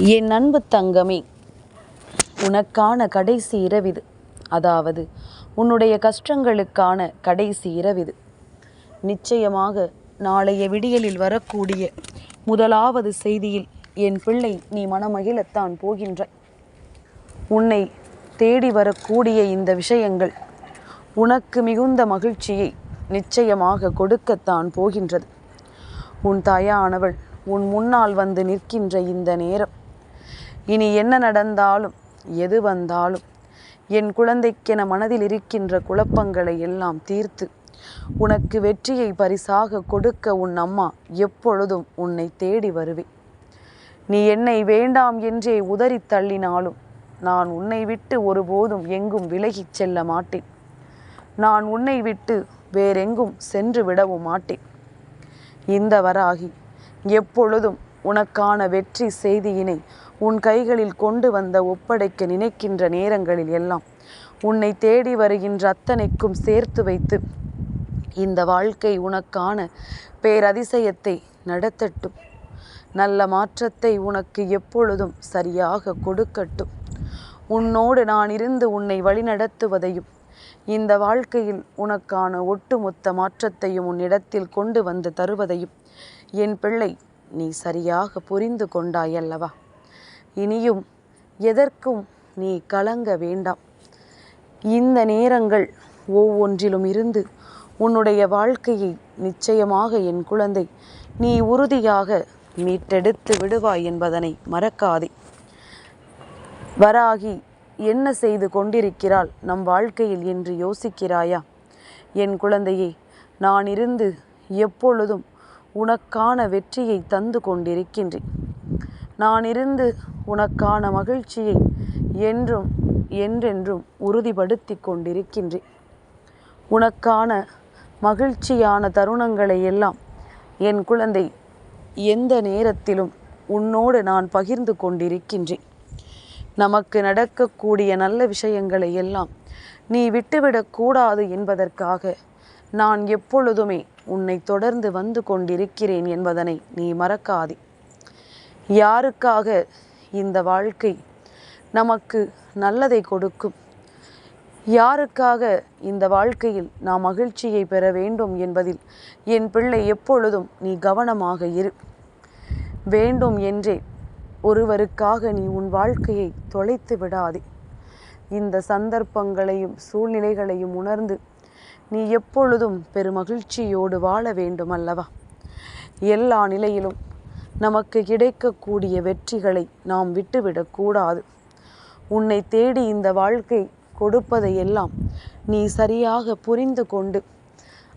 என் அன்பு தங்கமே, உனக்கான கடைசி இரவிது. அதாவது உன்னுடைய கஷ்டங்களுக்கான கடைசி இரவிது. நிச்சயமாக நாளைய விடியலில் வரக்கூடிய முதலாவது செய்தியில் என் பிள்ளை நீ மனமகிழத்தான் போகின்றாய். உன்னை தேடி வரக்கூடிய இந்த விஷயங்கள் உனக்கு மிகுந்த மகிழ்ச்சியை நிச்சயமாக கொடுக்கத்தான் போகின்றது. உன் தாயானவள் உன் முன்னால் வந்து நிற்கின்ற இந்த நேரம், இனி என்ன நடந்தாலும் எது வந்தாலும் என் குழந்தைக்கென மனதில் இருக்கின்ற குழப்பங்களை எல்லாம் தீர்த்து உனக்கு வெற்றியை பரிசாக கொடுக்க உன் அம்மா எப்பொழுதும் உன்னை தேடி வருவேன். நீ என்னை வேண்டாம் என்றே உதறி தள்ளினாலும் நான் உன்னை விட்டு ஒருபோதும் எங்கும் விலகிச் செல்ல மாட்டேன். நான் உன்னை விட்டு வேறெங்கும் சென்று விடவும் மாட்டேன். இந்த வராகி எப்பொழுதும் உனக்கான வெற்றி செய்தியினை உன் கைகளில் கொண்டு வந்த ஒப்படைக்க நினைக்கின்ற நேரங்களில் எல்லாம் உன்னை தேடி வருகின்ற அத்தனைக்கும் சேர்த்து வைத்து இந்த வாழ்க்கை உனக்கான பேரதிசயத்தை நடத்தட்டும். நல்ல மாற்றத்தை உனக்கு எப்பொழுதும் சரியாக கொடுக்கட்டும். உன்னோடு நான் இருந்து உன்னை வழிநடத்துவதையும் இந்த வாழ்க்கையில் உனக்கான ஒட்டுமொத்த மாற்றத்தையும் உன்னிடத்தில் கொண்டு வந்து தருவதையும் என் பிள்ளை நீ சரியாக புரிந்து கொண்டாயல்லவா? இனியும் எதற்கும் நீ கலங்க வேண்டாம். இந்த நேரங்கள் ஒவ்வொன்றிலும் இருந்து உன்னுடைய வாழ்க்கையை நிச்சயமாக என் குழந்தை நீ உறுதியாக மீட்டெடுத்து விடுவாய் என்பதனை மறக்காதே. வராகி என்ன செய்து கொண்டிருக்கிறாள் நம் வாழ்க்கையில் என்று யோசிக்கிறாயா? என் குழந்தையே, நான் இருந்து எப்பொழுதும் உனக்கான வெற்றியை தந்து கொண்டிருக்கின்றேன். நான் இருந்து உனக்கான மகிழ்ச்சியை என்றும் என்றென்றும் உறுதிப்படுத்தி கொண்டிருக்கின்றேன். உனக்கான மகிழ்ச்சியான தருணங்களை எல்லாம் என் குழந்தை எந்த நேரத்திலும் உன்னோடு நான் பகிர்ந்து கொண்டிருக்கின்றேன். நமக்கு நடக்கக்கூடிய நல்ல விஷயங்களை எல்லாம் நீ விட்டுவிடக்கூடாது என்பதற்காக நான் எப்பொழுதுமே உன்னை தொடர்ந்து வந்து கொண்டிருக்கிறேன் என்பதனை நீ மறக்காதே. யாருக்காக இந்த வாழ்க்கை நமக்கு நல்லதை கொடுக்கும், யாருக்காக இந்த வாழ்க்கையில் நாம் மகிழ்ச்சியை பெற வேண்டும் என்பதில் என் பிள்ளை எப்பொழுதும் நீ கவனமாக இரு. வேண்டும் என்றே ஒருவருக்காக நீ உன் வாழ்க்கையை தொலைத்து விடாதே. இந்த சந்தர்ப்பங்களையும் சூழ்நிலைகளையும் உணர்ந்து நீ எப்பொழுதும் பெருமகிழ்ச்சியோடு வாழ வேண்டும் அல்லவா? எல்லா நிலையிலும் நமக்கு கிடைக்கக்கூடிய வெற்றிகளை நாம் விட்டுவிடக்கூடாது. உன்னை தேடி இந்த வாழ்க்கை கொடுப்பதையெல்லாம் நீ சரியாக புரிந்து கொண்டு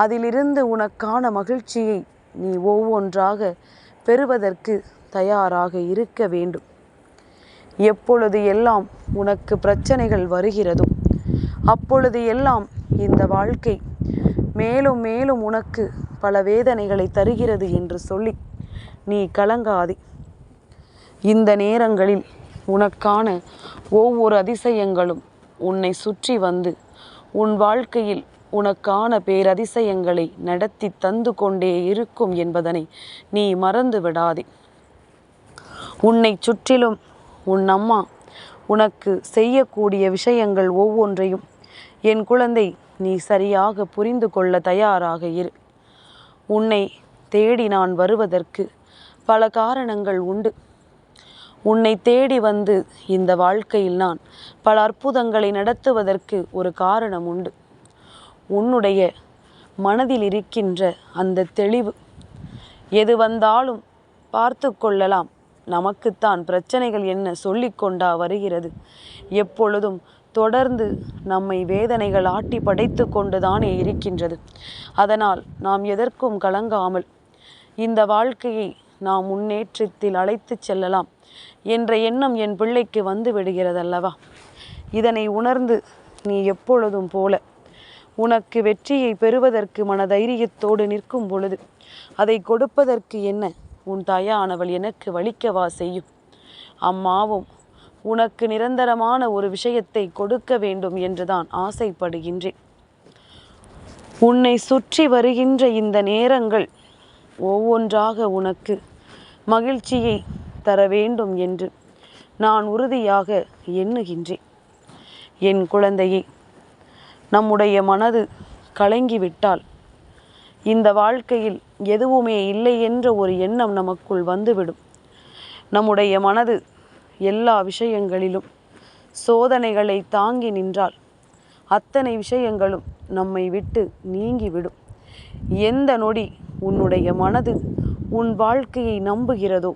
அதிலிருந்து உனக்கான மகிழ்ச்சியை நீ ஒவ்வொன்றாக பெறுவதற்கு தயாராக இருக்க வேண்டும். எப்பொழுது எல்லாம் உனக்கு பிரச்சனைகள் வருகிறதோ அப்பொழுது எல்லாம் இந்த வாழ்க்கை மேலும் மேலும் உனக்கு பல வேதனைகளை தருகிறது என்று சொல்லி நீ கலங்காதே. இந்த நேரங்களில் உனக்கான ஒவ்வொரு அதிசயங்களும் உன்னை சுற்றி வந்து உன் வாழ்க்கையில் உனக்கான பேரதிசயங்களை நடத்தி தந்து கொண்டே இருக்கும் என்பதனை நீ மறந்து விடாதே. உன்னை சுற்றிலும் உன் அம்மா உனக்கு செய்யக்கூடிய விஷயங்கள் ஒவ்வொன்றையும் என் குழந்தை நீ சரியாக புரிந்து கொள்ள தயாராக இரு. உன்னை தேடி நான் வருவதற்கு பல காரணங்கள் உண்டு. உன்னை தேடி வந்து இந்த வாழ்க்கையில் நான் பல அற்புதங்களை நடத்துவதற்கு ஒரு காரணம் உண்டு. உன்னுடைய மனதில் இருக்கின்ற அந்த தெளிவு, எது வந்தாலும் பார்த்து கொள்ளலாம், நமக்குத்தான் பிரச்சனைகள் என்ன சொல்லிக்கொண்டா வருகிறது, எப்பொழுதும் தொடர்ந்து நம்மை வேதனைகள் ஆட்டி படைத்து கொண்டுதானே இருக்கின்றது. அதனால் நாம் எதற்கும் கலங்காமல் இந்த வாழ்க்கையை நாம் முன்னேற்றத்தில் அழைத்து செல்லலாம் என்ற எண்ணம் என் பிள்ளைக்கு வந்து விடுகிறதல்லவா? இதனை உணர்ந்து நீ எப்பொழுதும் போல உனக்கு வெற்றியை பெறுவதற்கு மனதைரியத்தோடு நிற்கும் பொழுது அதை கொடுப்பதற்கு என்ன உன் தாயானவள் எனக்கு வலிக்கவா செய்யும்? அம்மாவும் உனக்கு நிரந்தரமான ஒரு விஷயத்தை கொடுக்க வேண்டும் என்றுதான் ஆசைப்படுகின்றேன். உன்னை சுற்றி வருகின்ற இந்த நேரங்கள் ஒவ்வொன்றாக உனக்கு மகிழ்ச்சியை தர வேண்டும் என்று நான் உறுதியாக எண்ணுகின்றேன். என் குழந்தையே, நம்முடைய மனது கலங்கிவிட்டால் இந்த வாழ்க்கையில் எதுவுமே இல்லை என்ற ஒரு எண்ணம் நமக்குள் வந்துவிடும். நம்முடைய மனது எல்லா விஷயங்களிலும் சோதனைகளை தாங்கி நின்றால் அத்தனை விஷயங்களும் நம்மை விட்டு நீங்கிவிடும். எந்த நொடி உன்னுடைய மனது உன் வாழ்க்கையை நம்புகிறதோ,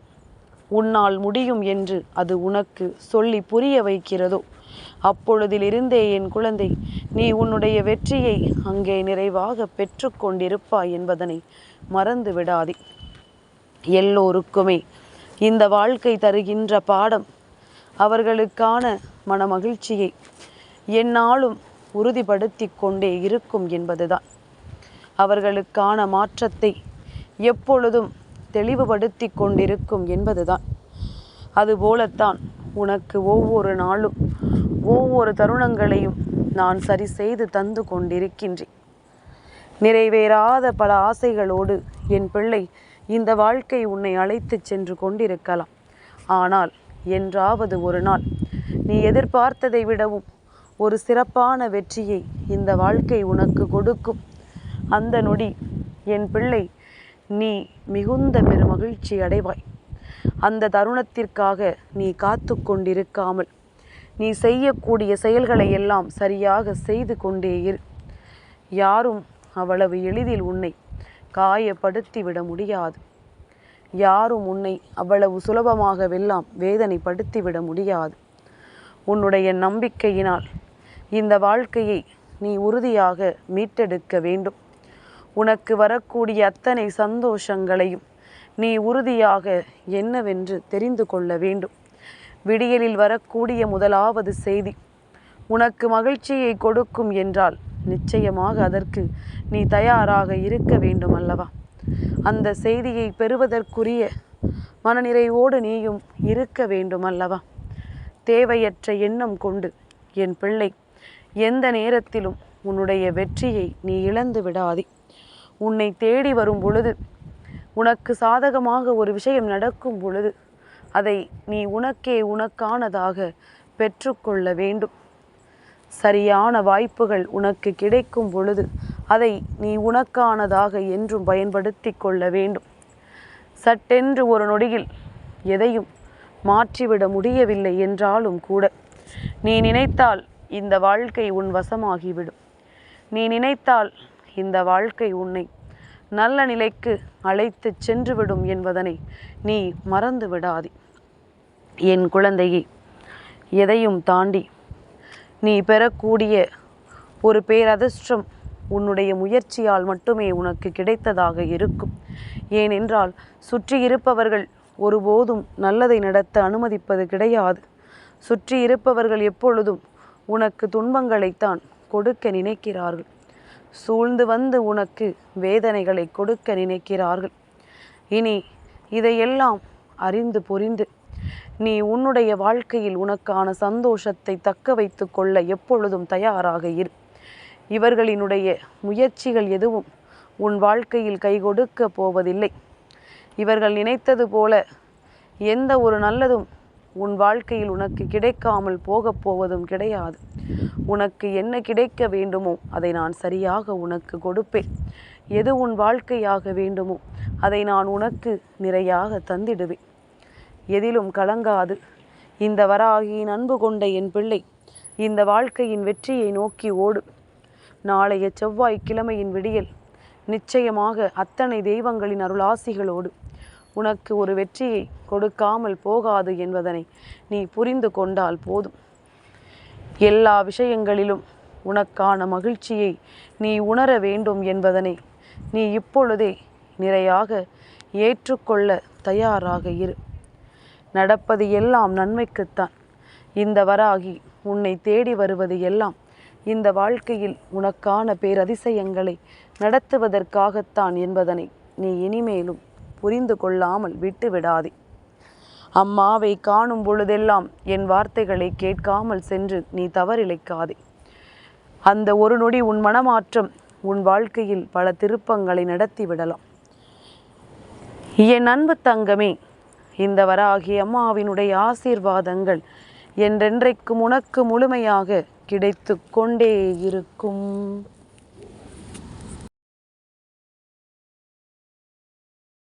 உன்னால் முடியும் என்று அது உனக்கு சொல்லி புரிய வைக்கிறதோ, அப்பொழுதிலிருந்தே என் குழந்தை, நீ உன்னுடைய வெற்றியை அங்கே நிறைவாக பெற்று கொண்டிருப்பாய் என்பதனை மறந்து விடாதே. எல்லோருக்குமே இந்த வாழ்க்கை தருகின்ற பாடம் அவர்களுக்கான மனமகிழ்ச்சியை எந்நாளும் உறுதிப்படுத்தி கொண்டே இருக்கும் என்பதுதான். அவர்களுக்கான மாற்றத்தை எப்பொழுதும் தெளிவுபடுத்தி கொண்டிருக்கும் என்பதுதான். அதுபோலத்தான் உனக்கு ஒவ்வொரு நாளும் ஒவ்வொரு தருணங்களையும் நான் சரி செய்து தந்து கொண்டிருக்கின்றேன். நிறைவேறாத பல ஆசைகளோடு என் பிள்ளை இந்த வாழ்க்கை உன்னை அழைத்து சென்று கொண்டிருக்கலாம். ஆனால் என்றாவது ஒரு நாள் நீ எதிர்பார்த்ததை விடவும் ஒரு சிறப்பான வெற்றியை இந்த வாழ்க்கை உனக்கு கொடுக்கும். அந்த நொடி என் பிள்ளை நீ மிகுந்த பெருமகிழ்ச்சி அடைவாய். அந்த தருணத்திற்காக நீ காத்து கொண்டிருக்காமல் நீ செய்யக்கூடிய செயல்களை எல்லாம் சரியாக செய்து கொண்டே இரு. யாரும் அவ்வளவு எளிதில் உன்னை காயப்படுத்திவிட முடியாது. யாரும் உன்னை அவ்வளவு சுலபமாகவெல்லாம் வேதனைப்படுத்திவிட முடியாது. உன்னுடைய நம்பிக்கையினால் இந்த வாழ்க்கையை நீ உறுதியாக மீட்டெடுக்க வேண்டும். உனக்கு வரக்கூடிய அத்தனை சந்தோஷங்களையும் நீ உறுதியாக என்னவென்று தெரிந்து கொள்ள வேண்டும். விடியலில் வரக்கூடிய முதலாவது செய்தி உனக்கு மகிழ்ச்சியை கொடுக்கும் என்றால் நிச்சயமாக அதற்கு நீ தயாராக இருக்க வேண்டும் அல்லவா? அந்த செய்தியை பெறுவதற்குரிய மனநிறைவோடு நீயும் இருக்க வேண்டும் அல்லவா? தேவையற்ற எண்ணம் கொண்டு என் பிள்ளை எந்த நேரத்திலும் உன்னுடைய வெற்றியை நீ இழந்து விடாதே. உன்னை தேடி வரும் பொழுது, உனக்கு சாதகமாக ஒரு விஷயம் நடக்கும் பொழுது அதை நீ உனக்கே உனக்கானதாக பெற்றுக்கொள்ள வேண்டும். சரியான வாய்ப்புகள் உனக்கு கிடைக்கும் பொழுது அதை நீ உனக்கானதாக என்றும் பயன்படுத்தி கொள்ள வேண்டும். சட்டென்று ஒரு நொடியில் எதையும் மாற்றிவிட முடியவில்லை என்றாலும் கூட நீ நினைத்தால் இந்த வாழ்க்கை உன் வசமாகிவிடும். நீ நினைத்தால் இந்த வாழ்க்கை உன்னை நல்ல நிலைக்கு அழைத்து சென்றுவிடும் என்பதனை நீ மறந்து விடாதே. என் குழந்தையே, எதையும் தாண்டி நீ பெறக்கூடிய ஒரு பேரதிர்ஷ்டம் உன்னுடைய முயற்சியால் மட்டுமே உனக்கு கிடைத்ததாக இருக்கும். ஏனென்றால் சுற்றி இருப்பவர்கள் ஒருபோதும் நல்லதை நடத்த அனுமதிப்பது கிடையாது. சுற்றி இருப்பவர்கள் எப்பொழுதும் உனக்கு துன்பங்களைத்தான் கொடுக்க நினைக்கிறார்கள். சூழ்ந்து வந்து உனக்கு வேதனைகளை கொடுக்க நினைக்கிறார்கள். இனி இதையெல்லாம் அறிந்து புரிந்து நீ உன்னுடைய வாழ்க்கையில் உனக்கான சந்தோஷத்தை தக்க வைத்து கொள்ள எப்பொழுதும் தயாராக இரு. இவர்களினுடைய முயற்சிகள் எதுவும் உன் வாழ்க்கையில் கை கொடுக்க போவதில்லை. இவர்கள் நினைத்தது போல எந்த ஒரு நல்லதும் உன் வாழ்க்கையில் உனக்கு கிடைக்காமல் போகப் போவதும் கிடையாது. உனக்கு என்ன கிடைக்க வேண்டுமோ அதை நான் சரியாக உனக்கு கொடுப்பேன். எது உன் வாழ்க்கையாக வேண்டுமோ அதை நான் உனக்கு நிறையாக தந்திடுவேன். எதிலும் கலங்காது இந்த வராகியின் அன்பு கொண்ட என் பிள்ளை இந்த வாழ்க்கையின் வெற்றியை நோக்கி ஓடு. நாளைய செவ்வாய்க்கிழமையின் விடியல் நிச்சயமாக அத்தனை தெய்வங்களின் அருளாசிகளோடு உனக்கு ஒரு வெற்றியை கொடுக்காமல் போகாது என்பதனை நீ புரிந்து கொண்டால் போதும். எல்லா விஷயங்களிலும் உனக்கான மகிழ்ச்சியை நீ உணர வேண்டும் என்பதனை நீ இப்பொழுதே நிறையாக ஏற்றுக்கொள்ள தயாராக இரு. நடப்பது எல்லாம் நன்மைக்குத்தான். இந்த வராகி உன்னை தேடி வருவது எல்லாம் இந்த வாழ்க்கையில் உனக்கான பேரதிசயங்களை நடத்துவதற்காகத்தான் என்பதனை நீ இனிமேலும் புரிந்து கொள்ளாமல் விட்டு விடாதே. அம்மாவை காணும் பொழுதெல்லாம் என் வார்த்தைகளை கேட்காமல் சென்று நீ தவறிழைக்காதே. அந்த ஒரு நொடி உன் மனமாற்றம் உன் வாழ்க்கையில் பல திருப்பங்களை நடத்தி விடலாம். என் அன்பு தங்கமே, இந்த வராகி அம்மாவினுடைய ஆசீர்வாதங்கள் என்றென்றைக்கும் உனக்கு முழுமையாக கிடைத்து கொண்டே இருக்கும்.